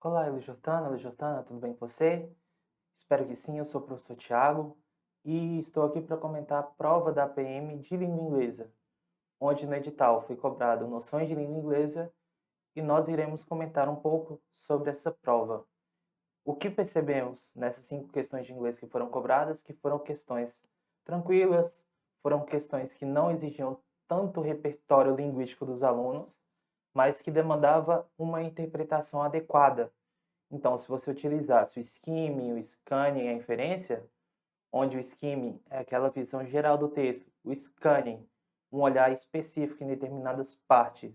Olá, Elis Jordana, tudo bem com você? Espero que sim, eu sou o professor Tiago e estou aqui para comentar a prova da PM de língua inglesa, onde no edital foi cobrado noções de língua inglesa e nós iremos comentar um pouco sobre essa prova. O que percebemos nessas 5 questões de inglês que foram cobradas, que foram questões tranquilas, foram questões que não exigiam tanto repertório linguístico dos alunos, mas que demandava uma interpretação adequada. Então, se você utilizasse o skimming, o scanning e a inferência, onde o skimming é aquela visão geral do texto, o scanning, um olhar específico em determinadas partes,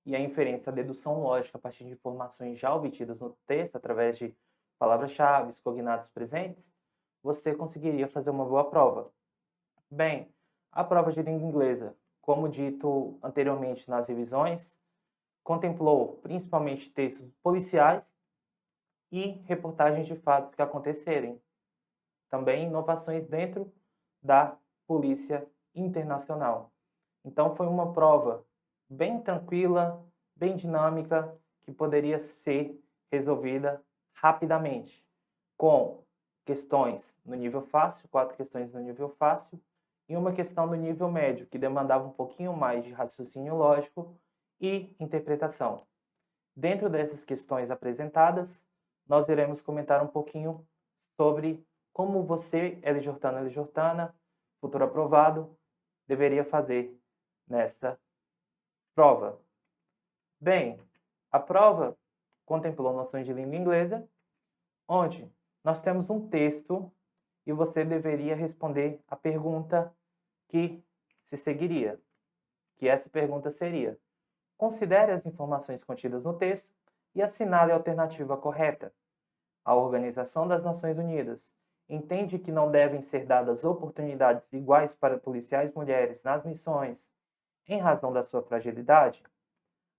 e a inferência, a dedução lógica a partir de informações já obtidas no texto, através de palavras-chave, cognatos presentes, você conseguiria fazer uma boa prova. Bem, a prova de língua inglesa, como dito anteriormente nas revisões, contemplou principalmente textos policiais e reportagens de fatos que acontecerem. Também inovações dentro da Polícia Internacional. Então foi uma prova bem tranquila, bem dinâmica, que poderia ser resolvida rapidamente, com questões no nível fácil, 4 questões no nível fácil, e uma questão no nível médio, que demandava um pouquinho mais de raciocínio lógico e interpretação. Dentro dessas questões apresentadas, nós iremos comentar um pouquinho sobre como você, L. Jordana, futuro aprovado, deveria fazer nesta prova. Bem, a prova contemplou noções de língua inglesa, onde nós temos um texto e você deveria responder a pergunta que se seguiria, que essa pergunta seria: considere as informações contidas no texto e assinale a alternativa correta. A Organização das Nações Unidas entende que não devem ser dadas oportunidades iguais para policiais mulheres nas missões em razão da sua fragilidade?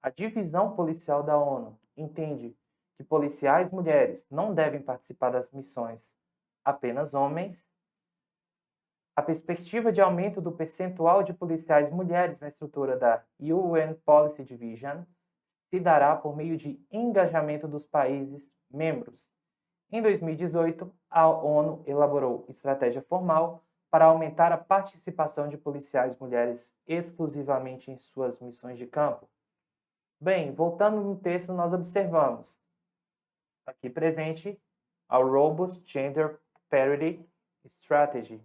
A Divisão Policial da ONU entende que policiais mulheres não devem participar das missões, apenas homens? A perspectiva de aumento do percentual de policiais mulheres na estrutura da UN Policy Division se dará por meio de engajamento dos países membros. Em 2018, a ONU elaborou estratégia formal para aumentar a participação de policiais mulheres exclusivamente em suas missões de campo. Bem, voltando no texto, nós observamos aqui presente a Robust Gender Parity Strategy.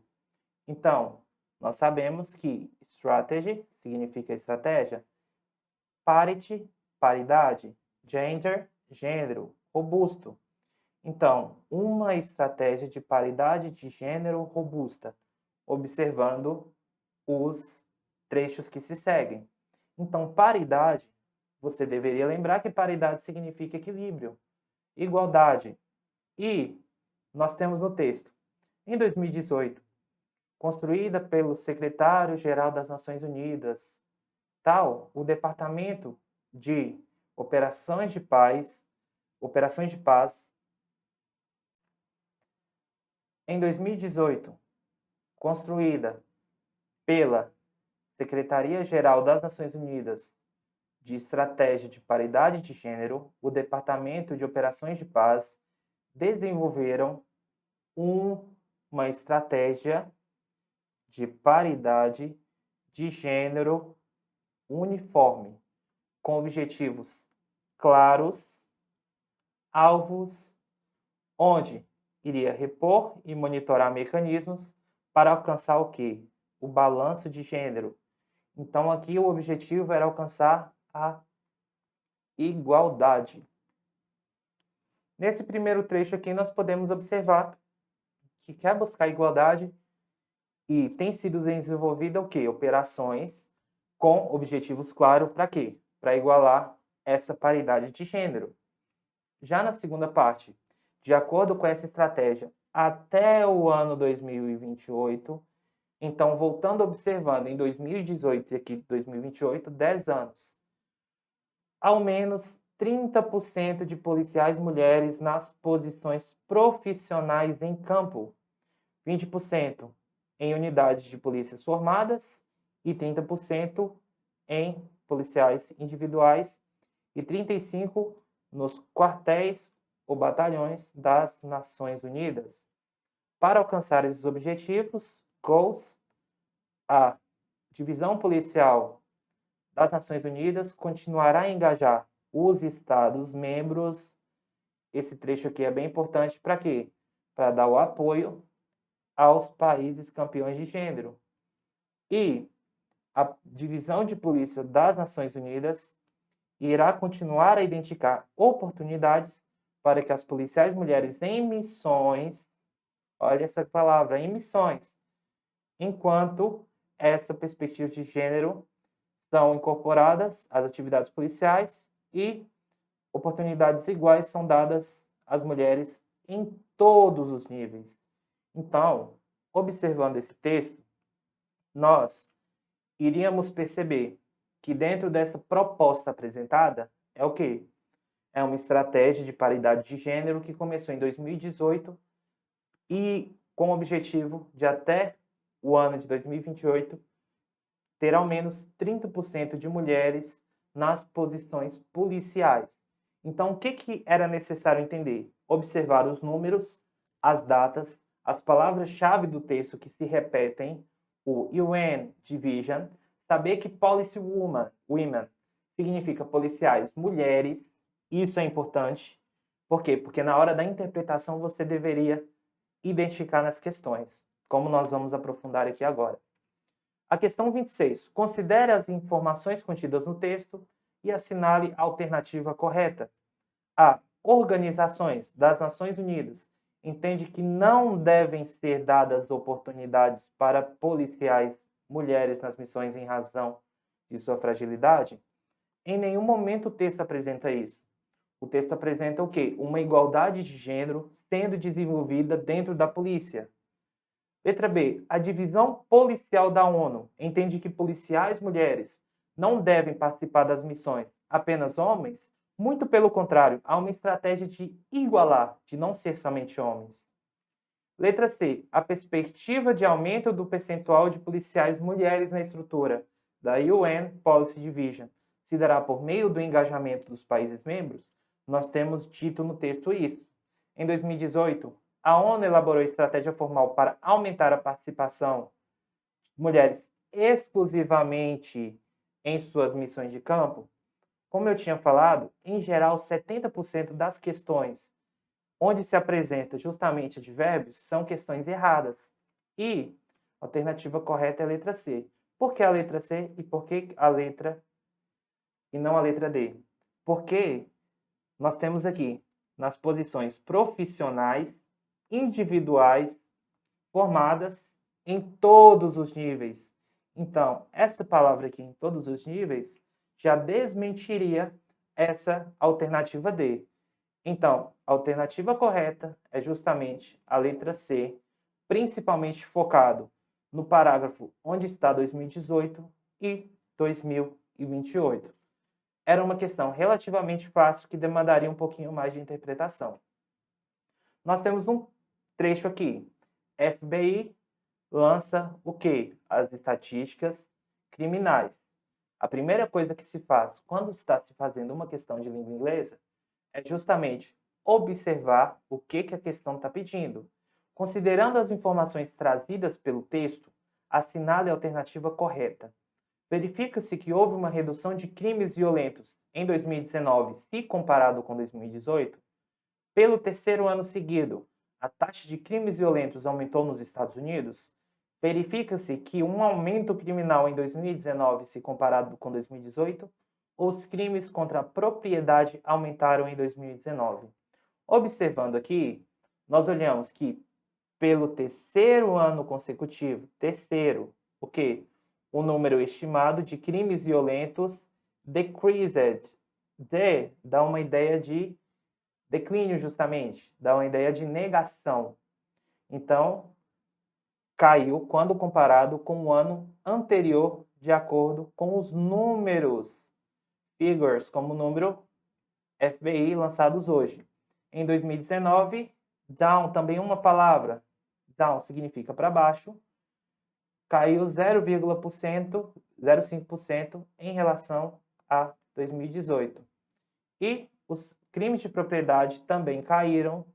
Então, nós sabemos que strategy significa estratégia, parity, paridade, gender, gênero, robusto. Então, uma estratégia de paridade de gênero robusta, observando os trechos que se seguem. Então, paridade, você deveria lembrar que paridade significa equilíbrio, igualdade. E nós temos no texto, em 2018, construída pelo secretário-geral das Nações Unidas, o Departamento de Operações de Paz, em 2018, construída pela Secretaria-Geral das Nações Unidas de Estratégia de Paridade de Gênero, o Departamento de Operações de Paz desenvolveram uma estratégia de paridade de gênero uniforme, com objetivos claros, alvos, onde iria repor e monitorar mecanismos para alcançar o quê? O balanço de gênero. Então, aqui o objetivo era alcançar a igualdade. Nesse primeiro trecho aqui, nós podemos observar que quer buscar igualdade e tem sido desenvolvida o quê? Operações com objetivos claros para quê? Para igualar essa paridade de gênero. Já na segunda parte, de acordo com essa estratégia, até o ano 2028, então voltando observando em 2018 e aqui 2028, 10 anos, ao menos 30% de policiais mulheres nas posições profissionais em campo, 20% em unidades de polícias formadas e 30% em policiais individuais e 35% nos quartéis ou batalhões das Nações Unidas. Para alcançar esses objetivos, goals, a divisão policial das Nações Unidas continuará a engajar os Estados-membros. Esse trecho aqui é bem importante para quê? Para dar o apoio aos países campeões de gênero. E a divisão de polícia das Nações Unidas irá continuar a identificar oportunidades para que as policiais mulheres em missões, olha essa palavra, em missões, enquanto essa perspectiva de gênero são incorporadas às atividades policiais e oportunidades iguais são dadas às mulheres em todos os níveis. Então, observando esse texto, nós iríamos perceber que dentro dessa proposta apresentada é o quê? É uma estratégia de paridade de gênero que começou em 2018 e com o objetivo de até o ano de 2028 ter ao menos 30% de mulheres nas posições policiais. Então, o que era necessário entender? Observar os números, as datas, as palavras-chave do texto que se repetem, o UN Division, saber que Policy Women significa policiais mulheres, isso é importante. Por quê? Porque na hora da interpretação você deveria identificar nas questões, como nós vamos aprofundar aqui agora. A questão 26. Considere as informações contidas no texto e assinale a alternativa correta. A. Organizações das Nações Unidas entende que não devem ser dadas oportunidades para policiais mulheres nas missões em razão de sua fragilidade? Em nenhum momento o texto apresenta isso. O texto apresenta o quê? Uma igualdade de gênero sendo desenvolvida dentro da polícia. Letra B. A divisão policial da ONU entende que policiais mulheres não devem participar das missões apenas homens? Muito pelo contrário, há uma estratégia de igualar, de não ser somente homens. Letra C. A perspectiva de aumento do percentual de policiais mulheres na estrutura da UN Policy Division se dará por meio do engajamento dos países membros? Nós temos dito no texto isso. Em 2018, a ONU elaborou estratégia formal para aumentar a participação de mulheres exclusivamente em suas missões de campo. Como eu tinha falado, em geral, 70% das questões onde se apresenta justamente advérbios são questões erradas. E a alternativa correta é a letra C. Por que a letra C e por que a letra e não a letra D? Porque nós temos aqui nas posições profissionais, individuais, formadas em todos os níveis. Então, essa palavra aqui, em todos os níveis, já desmentiria essa alternativa D. Então, a alternativa correta é justamente a letra C, principalmente focado no parágrafo onde está 2018 e 2028. Era uma questão relativamente fácil que demandaria um pouquinho mais de interpretação. Nós temos um trecho aqui. FBI lança o quê? As estatísticas criminais. A primeira coisa que se faz quando está se fazendo uma questão de língua inglesa é justamente observar o que a questão está pedindo. Considerando as informações trazidas pelo texto, assinale a alternativa correta. Verifica-se que houve uma redução de crimes violentos em 2019, se comparado com 2018. Pelo terceiro ano seguido, a taxa de crimes violentos aumentou nos Estados Unidos. Verifica-se que um aumento criminal em 2019, se comparado com 2018, os crimes contra a propriedade aumentaram em 2019. Observando aqui, nós olhamos que pelo terceiro ano consecutivo, o quê? O número estimado de crimes violentos decreased. Dá uma ideia de declínio justamente, dá uma ideia de negação. Então, caiu quando comparado com o ano anterior, de acordo com os números, figures, como o número FBI lançados hoje. Em 2019, down, também uma palavra, down significa para baixo, caiu 0,5% em relação a 2018. E os crimes de propriedade também caíram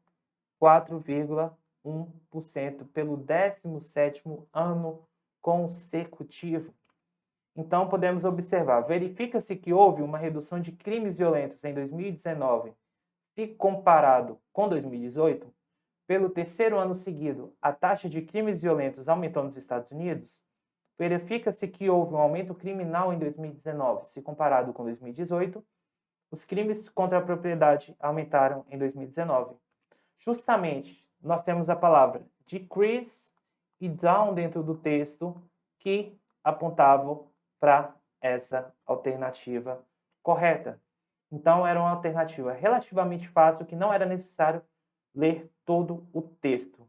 4,1% pelo 17º ano consecutivo. Então, podemos observar, verifica-se que houve uma redução de crimes violentos em 2019, se comparado com 2018, pelo terceiro ano seguido, a taxa de crimes violentos aumentou nos Estados Unidos, verifica-se que houve um aumento criminal em 2019, se comparado com 2018, os crimes contra a propriedade aumentaram em 2019. Justamente, nós temos a palavra decrease e down dentro do texto que apontavam para essa alternativa correta. Então, era uma alternativa relativamente fácil, que não era necessário ler todo o texto.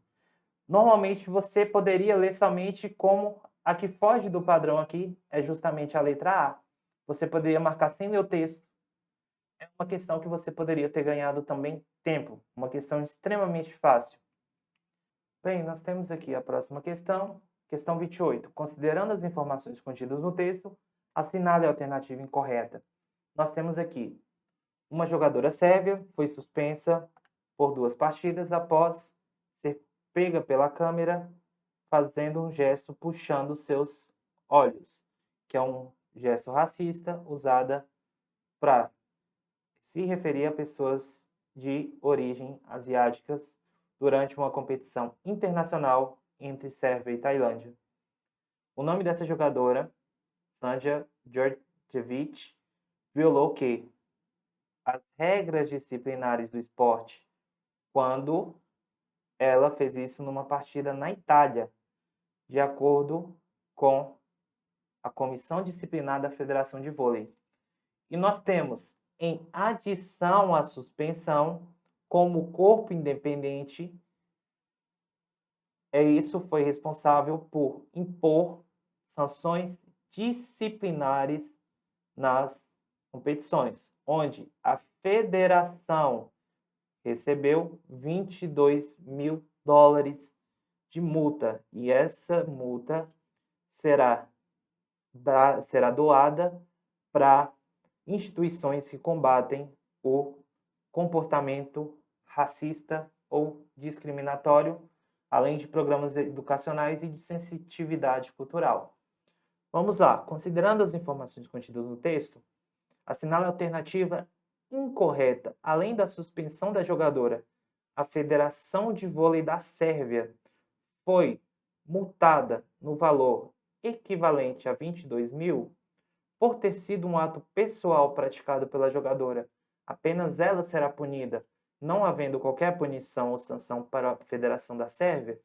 Normalmente, você poderia ler somente como a que foge do padrão aqui é justamente a letra A. Você poderia marcar sem ler o texto. É uma questão que você poderia ter ganhado também tempo. Uma questão extremamente fácil. Bem, nós temos aqui a próxima questão. Questão 28. Considerando as informações contidas no texto, assinale a alternativa incorreta. Nós temos aqui uma jogadora sérvia foi suspensa por 2 partidas após ser pega pela câmera fazendo um gesto puxando seus olhos, que é um gesto racista usado para se referir a pessoas de origem asiáticas durante uma competição internacional entre Sérvia e Tailândia. O nome dessa jogadora, Sanja Djordjevic, violou o quê? As regras disciplinares do esporte quando ela fez isso numa partida na Itália, de acordo com a Comissão Disciplinar da Federação de Vôlei. E nós temos, em adição à suspensão, como corpo independente, isso foi responsável por impor sanções disciplinares nas competições, onde a federação recebeu $22 mil de multa, e essa multa será doada para instituições que combatem o comportamento racista ou discriminatório, além de programas educacionais e de sensitividade cultural. Vamos lá. Considerando as informações contidas no texto, assinale a alternativa incorreta. Além da suspensão da jogadora, a Federação de Vôlei da Sérvia foi multada no valor equivalente a 22 mil por ter sido um ato pessoal praticado pela jogadora. Apenas ela será punida, não havendo qualquer punição ou sanção para a Federação da Sérvia.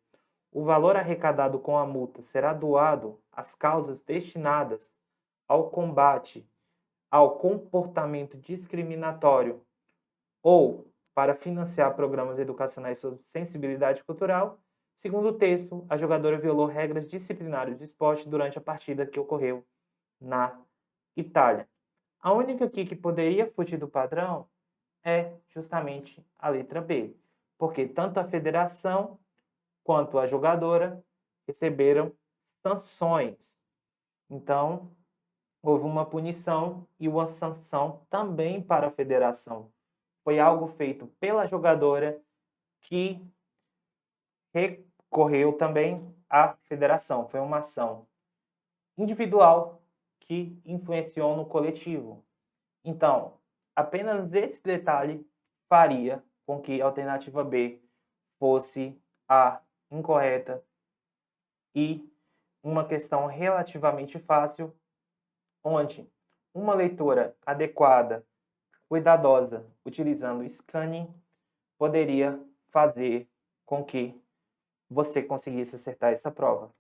O valor arrecadado com a multa será doado às causas destinadas ao combate ao comportamento discriminatório ou para financiar programas educacionais sobre sensibilidade cultural. Segundo o texto, a jogadora violou regras disciplinares do esporte durante a partida que ocorreu na Itália. A única aqui que poderia fugir do padrão é justamente a letra B, porque tanto a federação quanto a jogadora receberam sanções. Então, houve uma punição e uma sanção também para a federação. Foi algo feito pela jogadora que recorreu também à federação. Foi uma ação individual que influenciou no coletivo. Então, apenas esse detalhe faria com que a alternativa B fosse a incorreta e uma questão relativamente fácil, onde uma leitura adequada, cuidadosa, utilizando o scanning, poderia fazer com que você conseguisse acertar essa prova.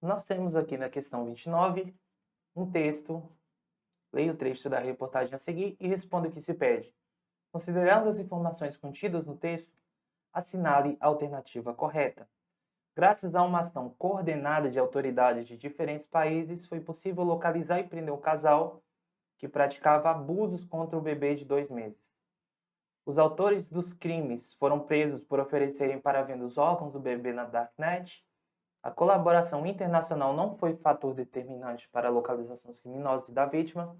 Nós temos aqui na questão 29 um texto. Leia o trecho da reportagem a seguir e responda o que se pede. Considerando as informações contidas no texto, assinale a alternativa correta. Graças a uma ação coordenada de autoridades de diferentes países, foi possível localizar e prender um casal que praticava abusos contra o bebê de 2 meses. Os autores dos crimes foram presos por oferecerem para venda os órgãos do bebê na Darknet. A colaboração internacional não foi fator determinante para a localização dos criminosos e da vítima.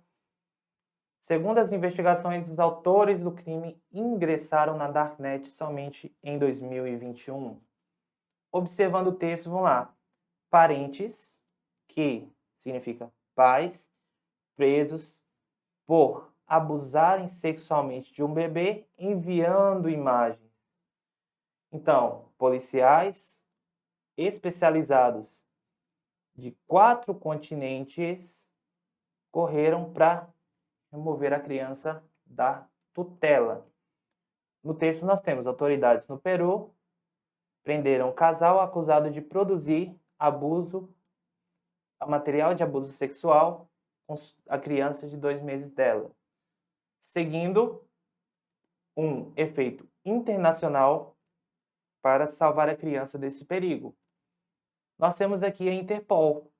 Segundo as investigações, os autores do crime ingressaram na Darknet somente em 2021. Observando o texto, vamos lá. Parentes, que significa pais, presos por abusarem sexualmente de um bebê enviando imagens. Então, policiais especializados de 4 continentes correram para remover a criança da tutela. No texto nós temos autoridades no Peru prenderam um casal acusado de produzir material de abuso sexual com a criança de 2 meses dela, seguindo um efeito internacional para salvar a criança desse perigo. Nós temos aqui a Interpol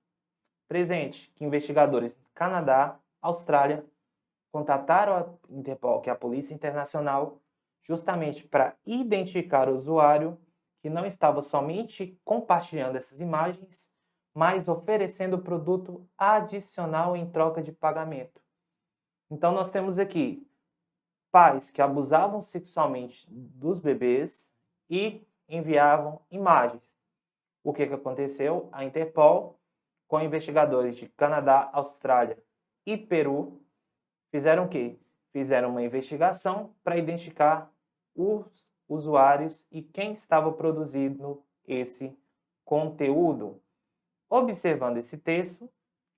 presente, que investigadores do Canadá, Austrália, contataram a Interpol, que é a Polícia Internacional, justamente para identificar o usuário que não estava somente compartilhando essas imagens, mas oferecendo produto adicional em troca de pagamento. Então nós temos aqui pais que abusavam sexualmente dos bebês e enviavam imagens. O que aconteceu? A Interpol, com investigadores de Canadá, Austrália e Peru, fizeram o quê? Fizeram uma investigação para identificar os usuários e quem estava produzindo esse conteúdo. Observando esse texto,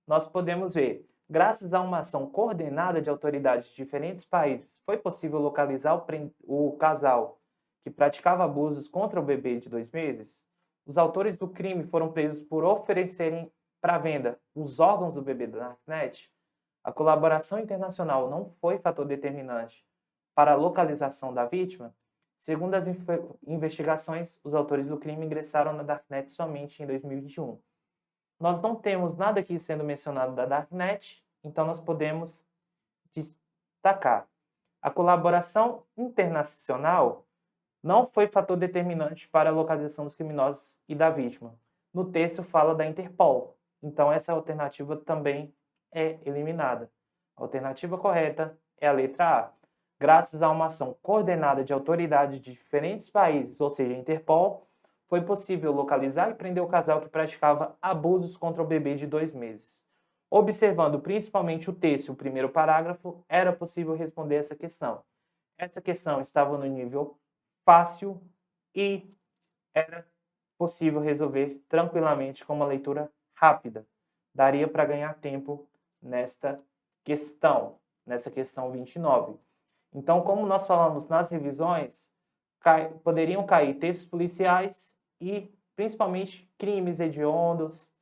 nós podemos ver, graças a uma ação coordenada de autoridades de diferentes países, foi possível localizar o casal que praticava abusos contra o bebê de 2 meses. Os autores do crime foram presos por oferecerem para venda os órgãos do bebê da Darknet. A colaboração internacional não foi fator determinante para a localização da vítima. Segundo as investigações, os autores do crime ingressaram na Darknet somente em 2021. Nós não temos nada aqui sendo mencionado da Darknet, então nós podemos destacar. A colaboração internacional não foi fator determinante para a localização dos criminosos e da vítima. No texto fala da Interpol, então essa alternativa também é eliminada. A alternativa correta é a letra A. Graças a uma ação coordenada de autoridades de diferentes países, ou seja, Interpol, foi possível localizar e prender o casal que praticava abusos contra o bebê de 2 meses. Observando principalmente o texto e o primeiro parágrafo, era possível responder essa questão. Essa questão estava no nível fácil e era possível resolver tranquilamente com uma leitura rápida. Daria para ganhar tempo nessa questão 29. Então, como nós falamos nas revisões, poderiam cair textos policiais e, principalmente, crimes hediondos.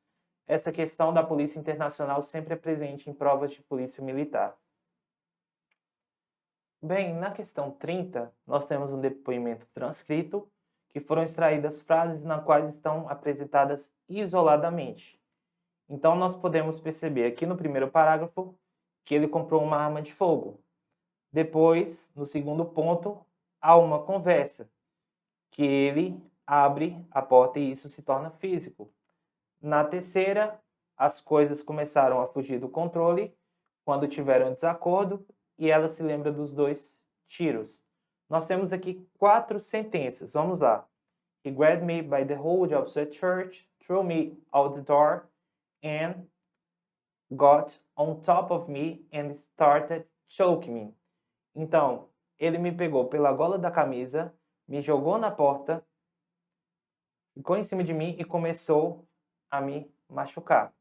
Essa questão da Polícia Internacional sempre é presente em provas de polícia militar. Bem, na questão 30, nós temos um depoimento transcrito, que foram extraídas frases nas quais estão apresentadas isoladamente. Então, nós podemos perceber aqui no primeiro parágrafo que ele comprou uma arma de fogo. Depois, no segundo ponto, há uma conversa, que ele abre a porta e isso se torna físico. Na terceira, as coisas começaram a fugir do controle quando tiveram desacordo e ela se lembra dos 2 tiros. Nós temos aqui 4 sentenças. Vamos lá. He grabbed me by the hold of the church, threw me out the door, and got on top of me and started choking me. Então, ele me pegou pela gola da camisa, me jogou na porta, ficou em cima de mim e começou a me machucar.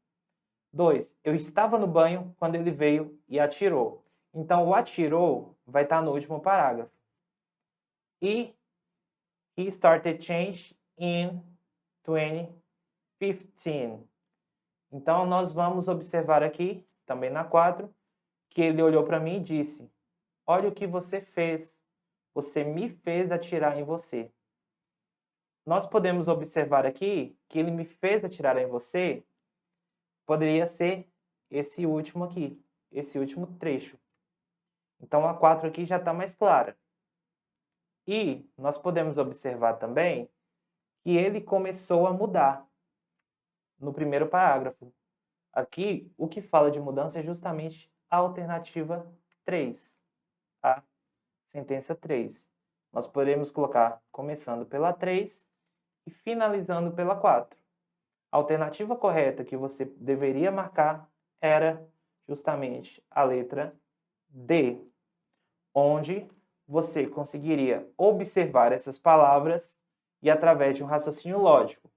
2. Eu estava no banho quando ele veio e atirou. Então, o atirou vai estar no último parágrafo. E he started change in 2015. Então, nós vamos observar aqui, também na 4, que ele olhou para mim e disse: olha o que você fez. Você me fez atirar em você. Nós podemos observar aqui que ele me fez atirar em você. Poderia ser esse último aqui, esse último trecho. Então, a 4 aqui já está mais clara. E nós podemos observar também que ele começou a mudar no primeiro parágrafo. Aqui, o que fala de mudança é justamente a alternativa 3. A sentença 3. Nós podemos colocar começando pela 3 e finalizando pela 4. A alternativa correta que você deveria marcar era justamente a letra D, onde você conseguiria observar essas palavras e através de um raciocínio lógico,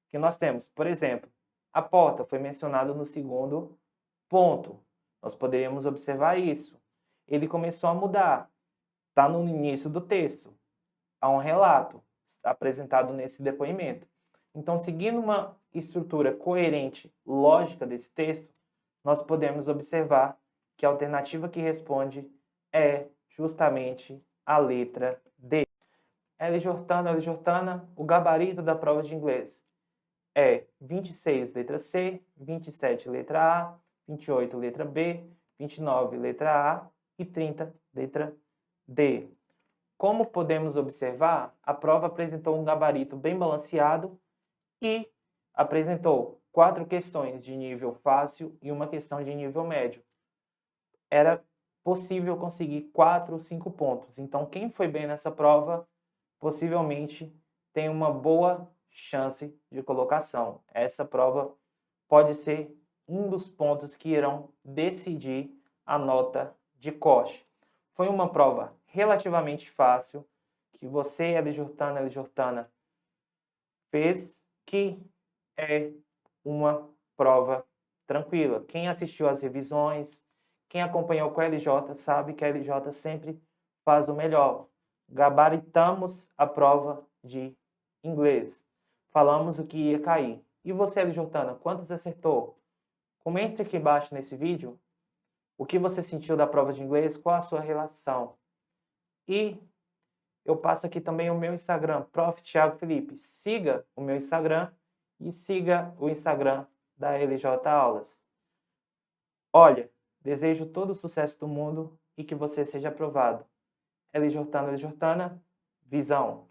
que nós temos, por exemplo, a porta foi mencionada no segundo ponto. Nós poderíamos observar isso. Ele começou a mudar. Está no início do texto. Há um relato apresentado nesse depoimento. Então, seguindo uma estrutura coerente, lógica desse texto, nós podemos observar que a alternativa que responde é justamente a letra D. L. Jordana, o gabarito da prova de inglês é 26, letra C, 27, letra A, 28, letra B, 29, letra A e 30, letra D. Como podemos observar, a prova apresentou um gabarito bem balanceado e apresentou 4 questões de nível fácil e uma questão de nível médio. Era possível conseguir 4 ou 5 pontos. Então, quem foi bem nessa prova, possivelmente tem uma boa chance de colocação. Essa prova pode ser um dos pontos que irão decidir a nota de corte. Foi uma prova relativamente fácil, que você, L. Jordana, fez, que é uma prova tranquila. Quem assistiu às revisões, quem acompanhou com a LJ, sabe que a LJ sempre faz o melhor. Gabaritamos a prova de inglês. Falamos o que ia cair. E você, L. Jordana, quantos acertou? Comente aqui embaixo nesse vídeo o que você sentiu da prova de inglês, qual a sua relação. E eu passo aqui também o meu Instagram, Prof. Thiago Felipe. Siga o meu Instagram e siga o Instagram da LJ Aulas. Olha, desejo todo o sucesso do mundo e que você seja aprovado. L. Jordana, visão.